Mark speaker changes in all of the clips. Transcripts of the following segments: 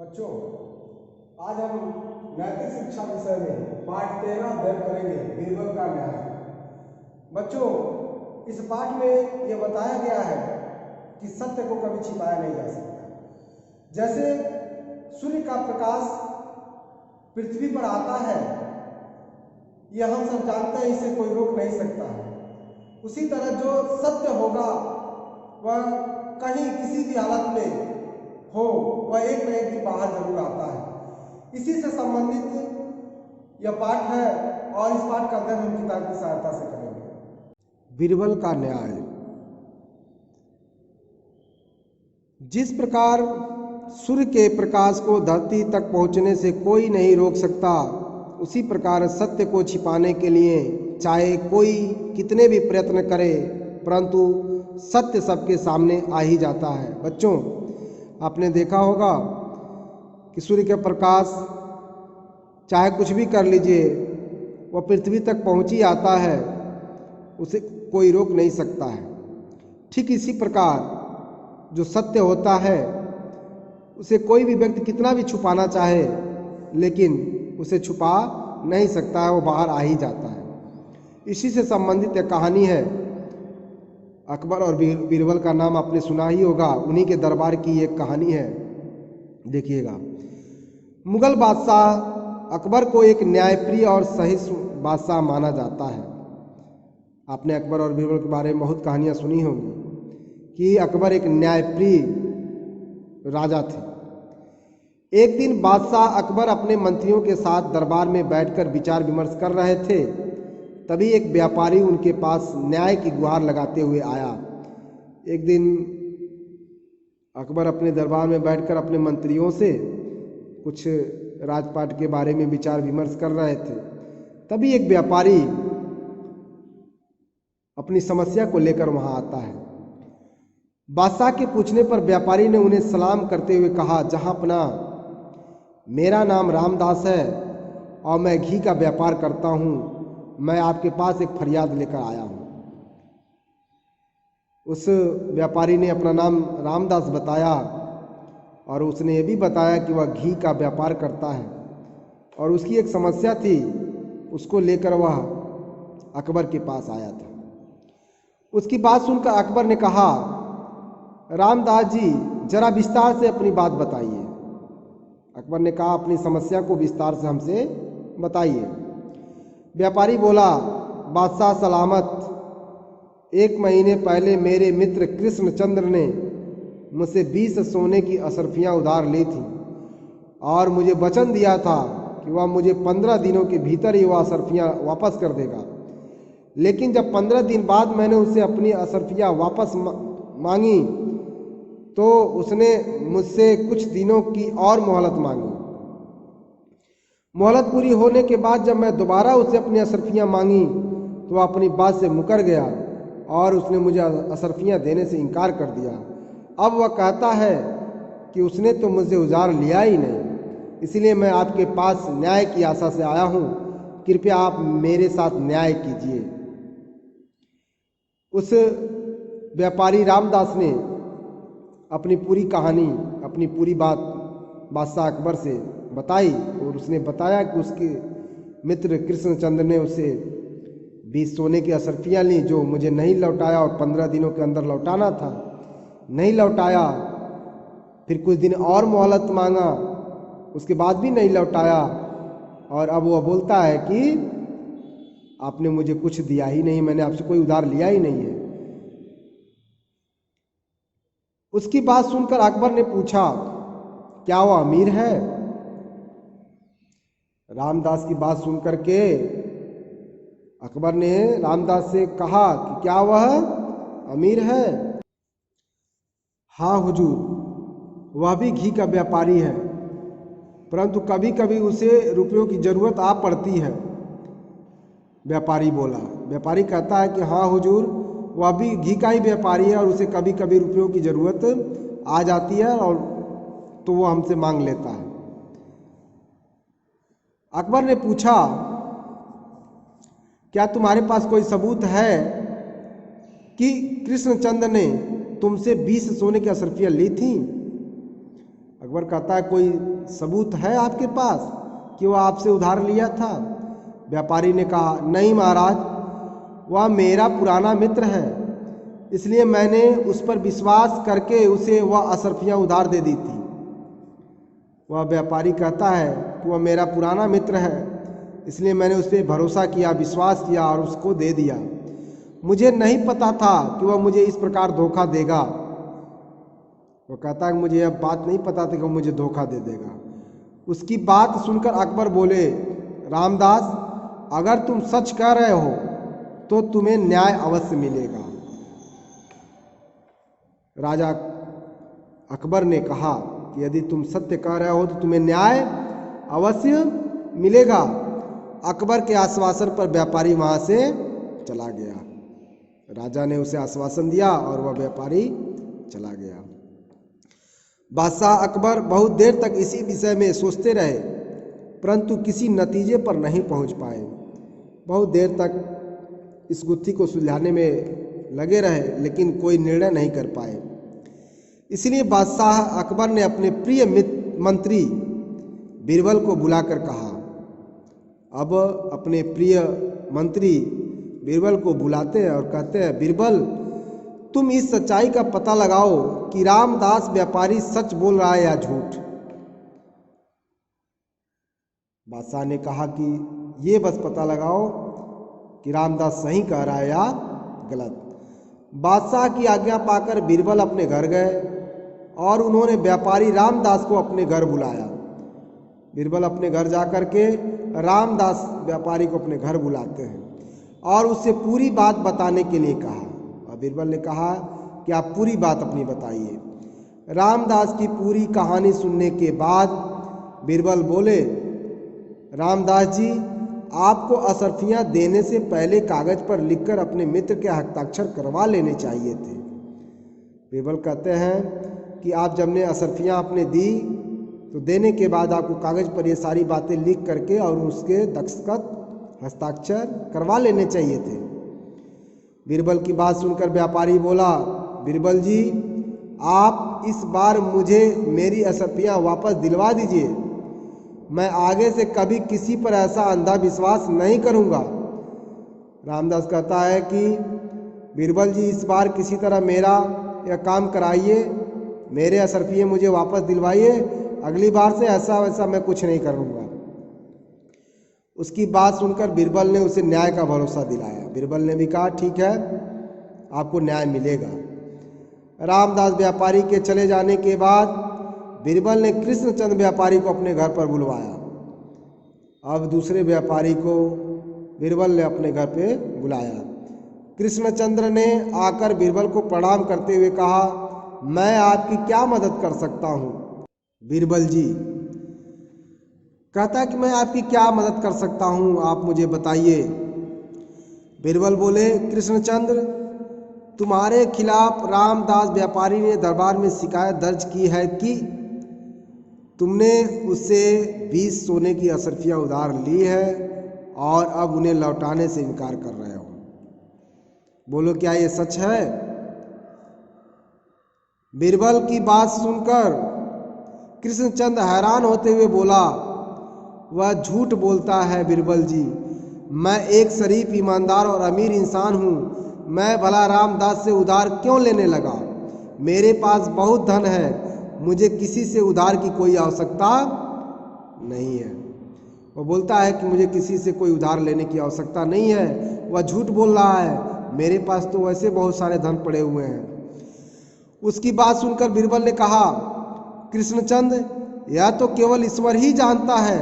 Speaker 1: बच्चों, आज हम नैतिक शिक्षा विषय में पाठ 13 अध्ययन करेंगे, बीरबल का न्याय। बच्चों, इस पाठ में यह बताया गया है कि सत्य को कभी छिपाया नहीं जा सकता। जैसे सूर्य का प्रकाश पृथ्वी पर आता है, यह हम सब जानते हैं, इसे कोई रोक नहीं सकता है। उसी तरह जो सत्य होगा वह कहीं किसी भी हालत में हो, वह एक न एक दिन बाहर जरूर आता है। इसी से संबंधित यह पाठ है और इस पाठ का अध्ययन हम किताब की सहायता से करेंगे। बीरबल का न्याय। जिस प्रकार सूर्य के प्रकाश को धरती तक पहुंचने से कोई नहीं रोक सकता, उसी प्रकार सत्य को छिपाने के लिए चाहे कोई कितने भी प्रयत्न करे, परंतु सत्य सबके सामने आ ही जाता है। बच्चों, आपने देखा होगा कि सूर्य का प्रकाश चाहे कुछ भी कर लीजिए, वह पृथ्वी तक पहुंच ही आता है, उसे कोई रोक नहीं सकता है। ठीक इसी प्रकार जो सत्य होता है उसे कोई भी व्यक्ति कितना भी छुपाना चाहे, लेकिन उसे छुपा नहीं सकता है, वो बाहर आ ही जाता है। इसी से संबंधित एक कहानी है। अकबर और बीरबल का नाम आपने सुना ही होगा, उन्हीं के दरबार की एक कहानी है। देखिएगा, मुगल बादशाह अकबर को एक न्यायप्रिय और सहिष्णु बादशाह माना जाता है। आपने अकबर और बीरबल के बारे में बहुत कहानियां सुनी होंगी कि अकबर एक न्यायप्रिय राजा थे। एक दिन बादशाह अकबर अपने मंत्रियों के साथ दरबार में बैठकर विचार विमर्श कर रहे थे। तभी एक व्यापारी उनके पास न्याय की गुहार लगाते हुए आया। एक दिन अकबर अपने दरबार में बैठकर अपने मंत्रियों से कुछ राजपाट के बारे में विचार विमर्श कर रहे थे। तभी एक व्यापारी अपनी समस्या को लेकर वहां आता है। बादशाह के पूछने पर व्यापारी ने उन्हें सलाम करते हुए कहा, जहांपना, मेरा नाम रामदास है और मैं घी का व्यापार करता हूं। मैं आपके पास एक फरियाद लेकर आया हूं। उस व्यापारी ने अपना नाम रामदास बताया और उसने ये भी बताया कि वह घी का व्यापार करता है और उसकी एक समस्या थी, उसको लेकर वह अकबर के पास आया था। उसकी बात सुनकर अकबर ने कहा, रामदास जी, जरा विस्तार से अपनी बात बताइए। अकबर ने कहा, अपनी समस्या को विस्तार से हमसे बताइए। व्यापारी बोला, बादशाह सलामत, 1 महीने पहले मेरे मित्र कृष्णचंद्र ने मुझसे 20 सोने की असरफियाँ उधार ली थी और मुझे वचन दिया था कि वह मुझे 15 दिनों के भीतर ही वह असरफियाँ वापस कर देगा। लेकिन जब 15 दिन बाद मैंने उससे अपनी असरफियाँ वापस मांगी तो उसने मुझसे कुछ दिनों की और मोहलत मांगी। मोहलत पूरी होने के बाद जब मैं दोबारा उससे अपनी असरफियाँ मांगी तो वह अपनी बात से मुकर गया और उसने मुझे असरफियाँ देने से इनकार कर दिया। अब वह कहता है कि उसने तो मुझसे उधार लिया ही नहीं, इसलिए मैं आपके पास न्याय की आशा से आया हूँ। कृपया आप मेरे साथ न्याय कीजिए। उस व्यापारी रामदास ने अपनी पूरी कहानी, अपनी पूरी बात बादशाह अकबर से बताई और उसने बताया कि उसके मित्र कृष्णचंद्र ने उसे 20 सोने की असरफियाँ ली, जो मुझे नहीं लौटाया और 15 दिनों के अंदर लौटाना था, नहीं लौटाया। फिर कुछ दिन और मोहलत मांगा, उसके बाद भी नहीं लौटाया और अब वह बोलता है कि आपने मुझे कुछ दिया ही नहीं, मैंने आपसे कोई उधार लिया ही नहीं है। उसकी बात सुनकर अकबर ने पूछा, क्या वह अमीर है? रामदास की बात सुनकर के अकबर ने रामदास से कहा कि क्या वह अमीर है? हाँ हुजूर, वह भी घी का व्यापारी है, परंतु कभी कभी उसे रुपयों की जरूरत आ पड़ती है। व्यापारी बोला। व्यापारी कहता है कि हाँ हुजूर, वह भी घी का ही व्यापारी है और उसे कभी कभी रुपयों की जरूरत आ जाती है और तो वो हमसे मांग लेता है। अकबर ने पूछा, क्या तुम्हारे पास कोई सबूत है कि कृष्णचंद्र ने तुमसे 20 सोने की असरफियाँ ली थी? अकबर कहता है कोई सबूत है आपके पास कि वह आपसे उधार लिया था? व्यापारी ने कहा नहीं महाराज, वह मेरा पुराना मित्र है, इसलिए मैंने उस पर विश्वास करके उसे वह असरफियाँ उधार दे दी थी। वह व्यापारी कहता है कि वह मेरा पुराना मित्र है, इसलिए मैंने उस पर भरोसा किया, विश्वास किया और उसको दे दिया। मुझे नहीं पता था कि वह मुझे इस प्रकार धोखा देगा। वो कहता है कि मुझे यह बात नहीं पता थी कि वो मुझे धोखा दे देगा। उसकी बात सुनकर अकबर बोले रामदास, अगर तुम सच कह रहे हो तो तुम्हें न्याय अवश्य मिलेगा। राजा अकबर ने कहा कि यदि तुम सत्य कह रहे हो तो तुम्हें न्याय अवश्य मिलेगा। अकबर के आश्वासन पर व्यापारी वहां से चला गया। राजा ने उसे आश्वासन दिया और वह व्यापारी चला गया। बादशाह अकबर बहुत देर तक इसी विषय में सोचते रहे, परंतु किसी नतीजे पर नहीं पहुंच पाए। बहुत देर तक इस गुत्थी को सुलझाने में लगे रहे, लेकिन कोई निर्णय नहीं कर पाए। इसलिए बादशाह अकबर ने अपने प्रिय मंत्री बीरबल को बुलाकर कहा। अब अपने प्रिय मंत्री बीरबल को बुलाते हैं और कहते हैं, बीरबल, तुम इस सच्चाई का पता लगाओ कि रामदास व्यापारी सच बोल रहा है या झूठ। बादशाह ने कहा कि ये बस पता लगाओ कि रामदास सही कह रहा है या गलत। बादशाह की आज्ञा पाकर बीरबल अपने घर गए और उन्होंने व्यापारी रामदास को अपने घर बुलाया। बीरबल अपने घर जाकर के रामदास व्यापारी को अपने घर बुलाते हैं और उससे पूरी बात बताने के लिए कहा। और बीरबल ने कहा कि आप पूरी बात अपनी बताइए। रामदास की पूरी कहानी सुनने के बाद बीरबल बोले, रामदास जी, आपको असरफियाँ देने से पहले कागज पर लिखकर अपने मित्र के हस्ताक्षर करवा लेने चाहिए थे। बीरबल कहते हैं कि आप जब ने असरफियाँ आपने दी तो देने के बाद आपको कागज पर ये सारी बातें लिख करके और उसके दस्तखत हस्ताक्षर करवा लेने चाहिए थे। बीरबल की बात सुनकर व्यापारी बोला, बीरबल जी, आप इस बार मुझे मेरी असरफियाँ वापस दिलवा दीजिए। मैं आगे से कभी किसी पर ऐसा अंधा विश्वास नहीं करूँगा। रामदास कहता है कि बीरबल जी, इस बार किसी तरह मेरा यह काम कराइए, मेरे असरफियाँ मुझे वापस दिलवाइए। अगली बार से ऐसा वैसा मैं कुछ नहीं करूँगा। उसकी बात सुनकर बीरबल ने उसे न्याय का भरोसा दिलाया। बीरबल ने भी कहा ठीक है, आपको न्याय मिलेगा। रामदास व्यापारी के चले जाने के बाद बीरबल ने कृष्णचंद्र व्यापारी को अपने घर पर बुलवाया। अब दूसरे व्यापारी को बीरबल ने अपने घर पे बुलाया। कृष्णचंद्र ने आकर बीरबल को प्रणाम करते हुए कहा, मैं आपकी क्या मदद कर सकता हूँ? बीरबल जी कहता कि मैं आपकी क्या मदद कर सकता हूँ, आप मुझे बताइए। बीरबल बोले, कृष्णचंद्र, तुम्हारे खिलाफ रामदास व्यापारी ने दरबार में शिकायत दर्ज की है कि तुमने उससे 20 सोने की असरफियाँ उधार ली है और अब उन्हें लौटाने से इनकार कर रहे हो। बोलो, क्या ये सच है? बीरबल की बात सुनकर कृष्णचंद्र हैरान होते हुए बोला, वह झूठ बोलता है बीरबल जी। मैं एक शरीफ, ईमानदार और अमीर इंसान हूँ। मैं भला रामदास से उधार क्यों लेने लगा? मेरे पास बहुत धन है, मुझे किसी से उधार की कोई आवश्यकता नहीं है। वो बोलता है कि मुझे किसी से कोई उधार लेने की आवश्यकता नहीं है। वह झूठ बोल रहा है, मेरे पास तो वैसे बहुत सारे धन पड़े हुए हैं। उसकी बात सुनकर बीरबल ने कहा, कृष्णचंद्र, यह तो केवल ईश्वर ही जानता है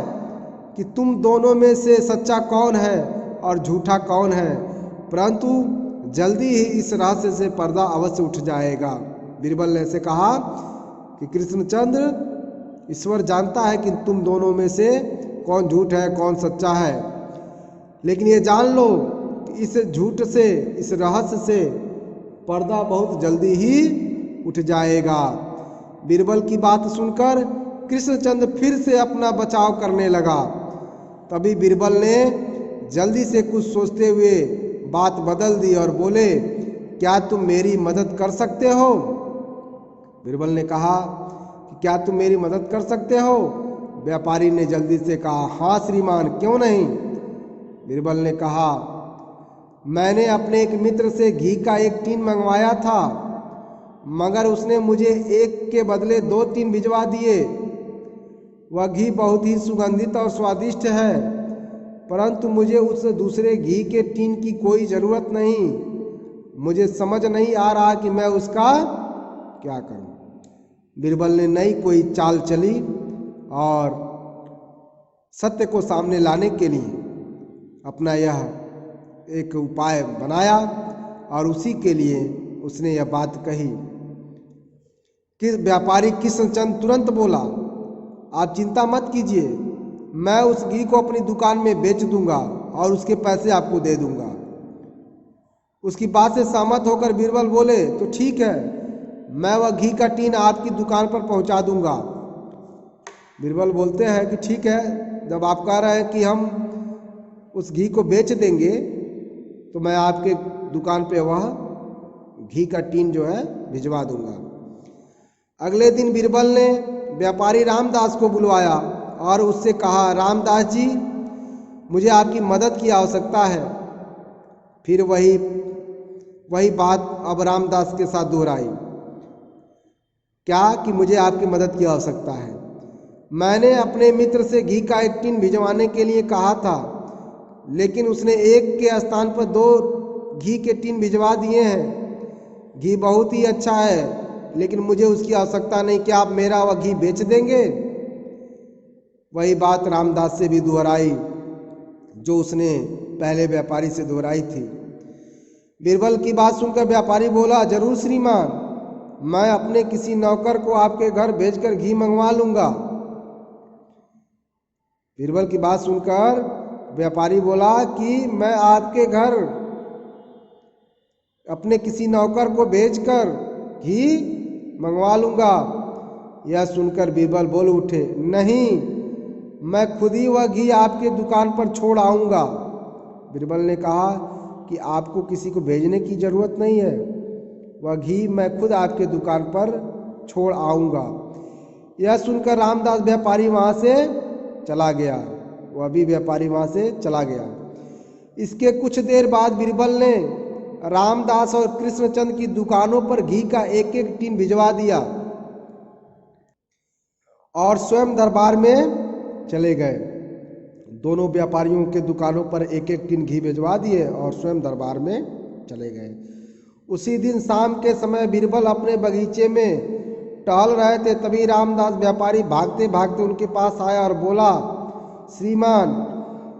Speaker 1: कि तुम दोनों में से सच्चा कौन है और झूठा कौन है, परंतु जल्दी ही इस रहस्य से पर्दा अवश्य उठ जाएगा। बीरबल ने ऐसे कहा कि कृष्णचंद्र, ईश्वर जानता है कि तुम दोनों में से कौन झूठ है कौन सच्चा है, लेकिन ये जान लो कि इस झूठ से, इस रहस्य से पर्दा बहुत जल्दी ही उठ जाएगा। बीरबल की बात सुनकर कृष्णचंद्र फिर से अपना बचाव करने लगा। तभी बीरबल ने जल्दी से कुछ सोचते हुए बात बदल दी और बोले, क्या तुम मेरी मदद कर सकते हो? बीरबल ने कहा कि क्या तुम मेरी मदद कर सकते हो? व्यापारी ने जल्दी से कहा, हाँ श्रीमान, क्यों नहीं। बीरबल ने कहा, मैंने अपने एक मित्र से घी का एक टीन मंगवाया था, मगर उसने मुझे एक के बदले 2-3 भिजवा दिए। वह घी बहुत ही सुगंधित और स्वादिष्ट है, परंतु मुझे उस दूसरे घी के टीन की कोई ज़रूरत नहीं। मुझे समझ नहीं आ रहा कि मैं उसका क्या करूं। बीरबल ने नई कोई चाल चली और सत्य को सामने लाने के लिए अपना यह एक उपाय बनाया और उसी के लिए उसने यह बात कही कि व्यापारी कृष्णचंद तुरंत बोला, आप चिंता मत कीजिए, मैं उस घी को अपनी दुकान में बेच दूंगा और उसके पैसे आपको दे दूंगा। उसकी बात से सहमत होकर बीरबल बोले, तो ठीक है, मैं वह घी का टीन आपकी दुकान पर पहुंचा दूंगा। बीरबल बोलते हैं कि ठीक है, जब आप कह रहे हैं कि हम उस घी को बेच देंगे तो मैं आपके दुकान पे वह घी का टीन जो है भिजवा दूंगा। अगले दिन बीरबल ने व्यापारी रामदास को बुलवाया और उससे कहा, रामदास जी, मुझे आपकी मदद की आवश्यकता है। फिर वही बात अब रामदास के साथ दोहराई, क्या कि मुझे आपकी मदद की आवश्यकता है। मैंने अपने मित्र से घी का एक टीन भिजवाने के लिए कहा था, लेकिन उसने एक के स्थान पर 2 घी के टीन भिजवा दिए हैं। घी बहुत ही अच्छा है, लेकिन मुझे उसकी आवश्यकता नहीं। क्या आप मेरा वह घी बेच देंगे? वही बात रामदास से भी दोहराई जो उसने पहले व्यापारी से दोहराई थी। बीरबल की बात सुनकर व्यापारी बोला, जरूर श्रीमान, मैं अपने किसी नौकर को आपके घर भेजकर घी मंगवा लूंगा। बीरबल की बात सुनकर व्यापारी बोला कि मैं आपके घर अपने किसी नौकर को भेजकर घी मंगवा लूंगा। यह सुनकर बीरबल बोल उठे, नहीं, मैं खुद ही वह घी आपके दुकान पर छोड़ आऊंगा। बीरबल ने कहा कि आपको किसी को भेजने की जरूरत नहीं है, वह घी मैं खुद आपके दुकान पर छोड़ आऊंगा। यह सुनकर रामदास व्यापारी वहां से चला गया। वह भी व्यापारी वहां से चला गया। इसके कुछ देर बाद बीरबल ने रामदास और कृष्णचंद की दुकानों पर घी का एक एक टीन भिजवा दिया और स्वयं दरबार में चले गए। दोनों व्यापारियों के दुकानों पर एक एक टीन घी भिजवा दिए और स्वयं दरबार में चले गए। उसी दिन शाम के समय बीरबल अपने बगीचे में टहल रहे थे, तभी रामदास व्यापारी भागते भागते उनके पास आया और बोला, श्रीमान,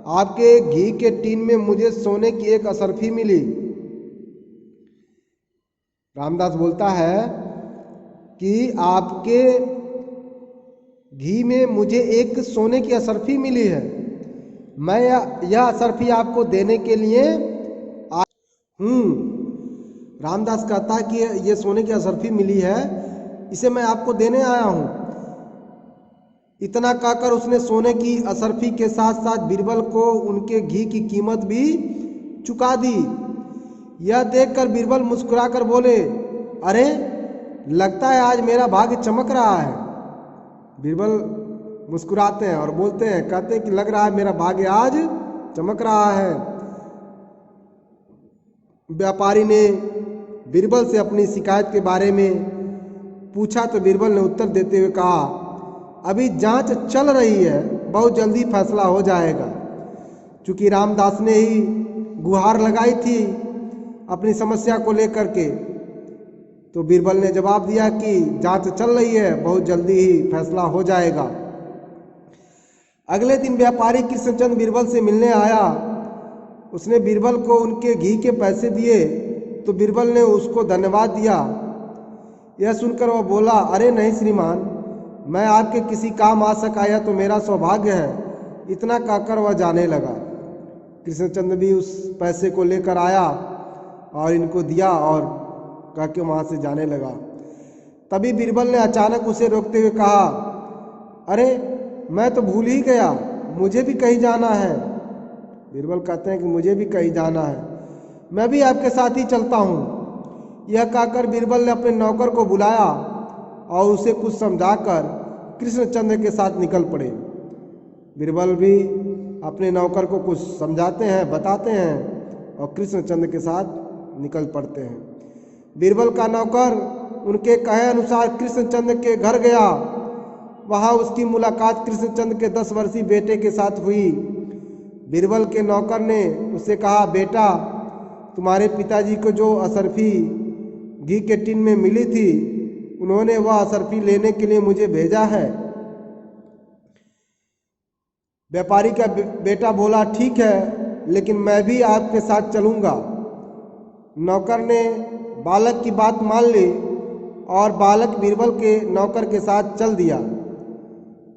Speaker 1: आपके घी के टीन में मुझे सोने की एक असरफी मिली। रामदास बोलता है कि आपके घी में मुझे एक सोने की असरफी मिली है, मैं यह असरफी आपको देने के लिए आया हूँ। रामदास कहता है कि ये सोने की असरफी मिली है, इसे मैं आपको देने आया हूँ। इतना कहकर उसने सोने की असरफी के साथ साथ बीरबल को उनके घी की कीमत भी चुका दी। यह देखकर बीरबल मुस्कुराकर बोले, अरे, लगता है आज मेरा भाग्य चमक रहा है। बीरबल मुस्कुराते हैं और बोलते हैं, कहते हैं कि लग रहा है मेरा भाग्य आज चमक रहा है। व्यापारी ने बीरबल से अपनी शिकायत के बारे में पूछा तो बीरबल ने उत्तर देते हुए कहा, अभी जांच चल रही है, बहुत जल्दी फैसला हो जाएगा। चूंकि रामदास ने ही गुहार लगाई थी अपनी समस्या को लेकर के, तो बीरबल ने जवाब दिया कि जांच चल रही है, बहुत जल्दी ही फैसला हो जाएगा। अगले दिन व्यापारी कृष्णचंद बीरबल से मिलने आया। उसने बीरबल को उनके घी के पैसे दिए तो बीरबल ने उसको धन्यवाद दिया। यह सुनकर वह बोला, अरे नहीं श्रीमान, मैं आपके किसी काम आ सका यह तो मेरा सौभाग्य है। इतना कहकर वह जाने लगा। कृष्णचंद भी उस पैसे को लेकर आया और इनको दिया और कह के वहाँ से जाने लगा। तभी बीरबल ने अचानक उसे रोकते हुए कहा, अरे, मैं तो भूल ही गया, मुझे भी कहीं जाना है। बीरबल कहते हैं कि मुझे भी कहीं जाना है, मैं भी आपके साथ ही चलता हूँ। यह कहकर बीरबल ने अपने नौकर को बुलाया और उसे कुछ समझाकर कृष्णचंद्र के साथ निकल पड़े। बीरबल भी अपने नौकर को कुछ समझाते हैं, बताते हैं और कृष्णचंद्र के साथ निकल पड़ते हैं। बीरबल का नौकर उनके कहे अनुसार कृष्णचंद्र के घर गया। वहां उसकी मुलाकात कृष्णचंद्र के 10 वर्षीय बेटे के साथ हुई। बीरबल के नौकर ने उससे कहा, बेटा, तुम्हारे पिताजी को जो असरफी घी के टिन में मिली थी, उन्होंने वह असरफी लेने के लिए मुझे भेजा है। व्यापारी का बेटा बोला, ठीक है, लेकिन मैं भी आपके साथ चलूंगा। नौकर ने बालक की बात मान ली और बालक बीरबल के नौकर के साथ चल दिया।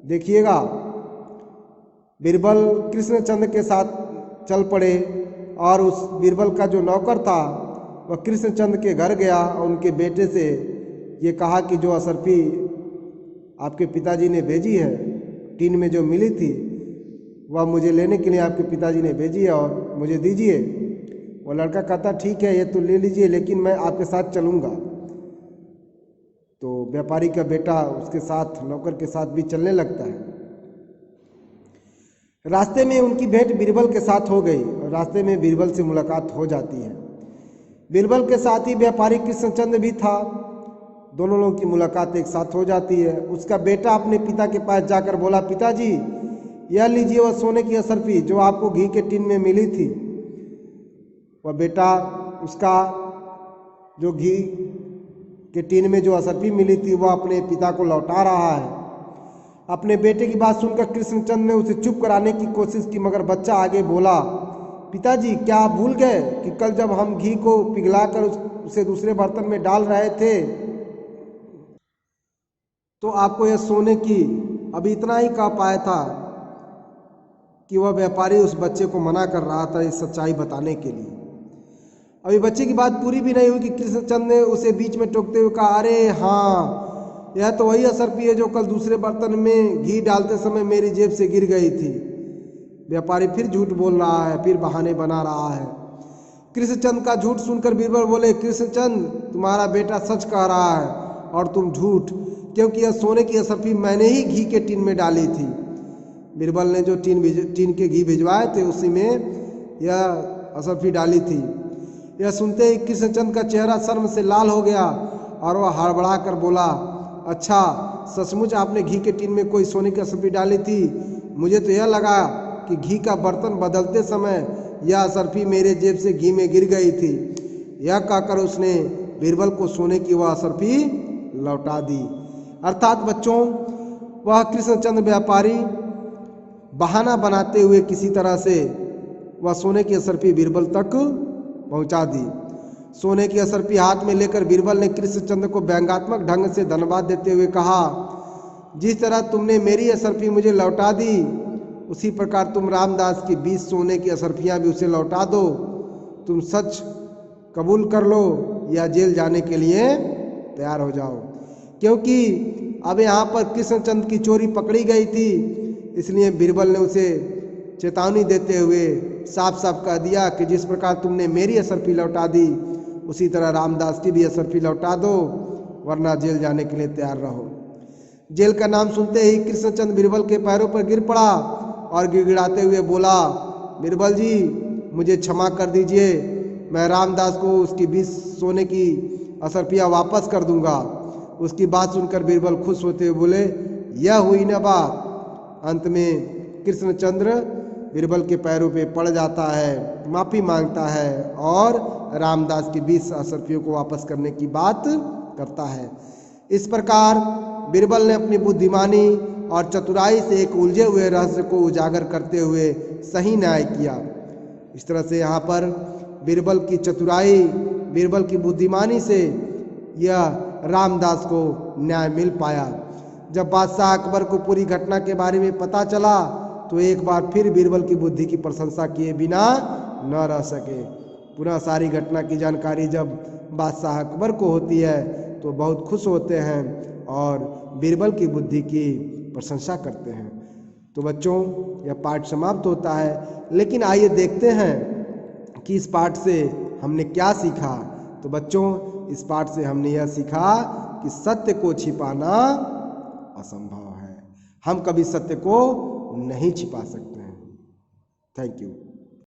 Speaker 1: देखिएगा, बीरबल कृष्णचंद्र के साथ चल पड़े और उस बीरबल का जो नौकर था वह कृष्णचंद्र के घर गया और उनके बेटे से ये कहा कि जो असरफी आपके पिताजी ने भेजी है, टीन में जो मिली थी, वह मुझे लेने के लिए आपके पिताजी ने भेजी है और मुझे दीजिए। वो लड़का कहता, ठीक है, ये तो ले लीजिए, लेकिन मैं आपके साथ चलूँगा। तो व्यापारी का बेटा उसके साथ, नौकर के साथ भी चलने लगता है। रास्ते में उनकी भेंट बीरबल के साथ हो गई और रास्ते में बीरबल से मुलाकात हो जाती है। बीरबल के साथ ही व्यापारी कृष्णचंद्र भी था। दोनों लोगों की मुलाकात एक साथ हो जाती है। उसका बेटा अपने पिता के पास जाकर बोला, पिताजी, यह लीजिए वह सोने की असरफी जो आपको घी के टिन में मिली थी। वह बेटा उसका जो घी के टिन में जो असरफी मिली थी वह अपने पिता को लौटा रहा है। अपने बेटे की बात सुनकर कृष्णचंद्र ने उसे चुप कराने की कोशिश की, मगर बच्चा आगे बोला, पिताजी, क्या आप भूल गए कि कल जब हम घी को पिघलाकर उसे दूसरे बर्तन में डाल रहे थे तो आपको यह सोने की अभी इतना ही कह पाया था कि वह व्यापारी उस बच्चे को मना कर रहा था इस सच्चाई बताने के लिए। अभी बच्चे की बात पूरी भी नहीं हुई कि कृष्णचंद्र ने उसे बीच में टोकते हुए कहा, अरे हाँ, यह तो वही असरफी है जो कल दूसरे बर्तन में घी डालते समय मेरी जेब से गिर गई थी। व्यापारी फिर झूठ बोल रहा है, फिर बहाने बना रहा है। कृष्णचंद्र का झूठ सुनकर बीरबल बोले, कृष्णचंद्र, तुम्हारा बेटा सच कह रहा है और तुम झूठ, क्योंकि यह सोने की असरफी मैंने ही घी के टिन में डाली थी। बीरबल ने जो टिन के घी भिजवाए थे उसी में यह असरफी डाली थी। यह सुनते ही कृष्णचंद्र का चेहरा शर्म से लाल हो गया और वह हड़बड़ा कर बोला, अच्छा, सचमुच आपने घी के टिन में कोई सोने की असरफी डाली थी? मुझे तो यह लगा कि घी का बर्तन बदलते समय यह असरफी मेरे जेब से घी में गिर गई थी। यह कहकर उसने बीरबल को सोने की वह असरफी लौटा दी। अर्थात बच्चों, वह कृष्णचंद्र व्यापारी बहाना बनाते हुए किसी तरह से वह सोने की असरफी बीरबल तक पहुंचा दी। सोने की असरफी हाथ में लेकर बीरबल ने कृष्णचंद्र को व्यंग्यात्मक ढंग से धन्यवाद देते हुए कहा, जिस तरह तुमने मेरी असरफी मुझे लौटा दी, उसी प्रकार तुम रामदास की 20 सोने की असरफियां भी उसे लौटा दो। तुम सच कबूल कर लो या जेल जाने के लिए तैयार हो जाओ। क्योंकि अब यहाँ पर कृष्णचंद्र की चोरी पकड़ी गई थी, इसलिए बीरबल ने उसे चेतावनी देते हुए साफ साफ कह दिया कि जिस प्रकार तुमने मेरी असरफी लौटा दी, उसी तरह रामदास की भी असरफी लौटा दो, वरना जेल जाने के लिए तैयार रहो। जेल का नाम सुनते ही कृष्णचंद्र बीरबल के पैरों पर गिर पड़ा और गिड़गिड़ाते हुए बोला, बीरबल जी, मुझे क्षमा कर दीजिए, मैं रामदास को उसकी 20 सोने की असरफियाँ वापस कर दूंगा। उसकी बात सुनकर बीरबल खुश होते हुए बोले, यह हुई न बात। अंत में कृष्णचंद्र बीरबल के पैरों पे पड़ जाता है, माफ़ी मांगता है और रामदास की 20 असरफियों को वापस करने की बात करता है। इस प्रकार बीरबल ने अपनी बुद्धिमानी और चतुराई से एक उलझे हुए रहस्य को उजागर करते हुए सही न्याय किया। इस तरह से यहाँ पर बीरबल की चतुराई, बीरबल की बुद्धिमानी से यह रामदास को न्याय मिल पाया। जब बादशाह अकबर को पूरी घटना के बारे में पता चला तो एक बार फिर बीरबल की बुद्धि की प्रशंसा किए बिना न रह सके। पुनः सारी घटना की जानकारी जब बादशाह अकबर को होती है तो बहुत खुश होते हैं और बीरबल की बुद्धि की प्रशंसा करते हैं। तो बच्चों, यह पाठ समाप्त होता है, लेकिन आइए देखते हैं कि इस पाठ से हमने क्या सीखा। तो बच्चों, इस पाठ से हमने यह सीखा कि सत्य को छिपाना असंभव है। हम कभी सत्य को नहीं छिपा सकते हैं। Thank you.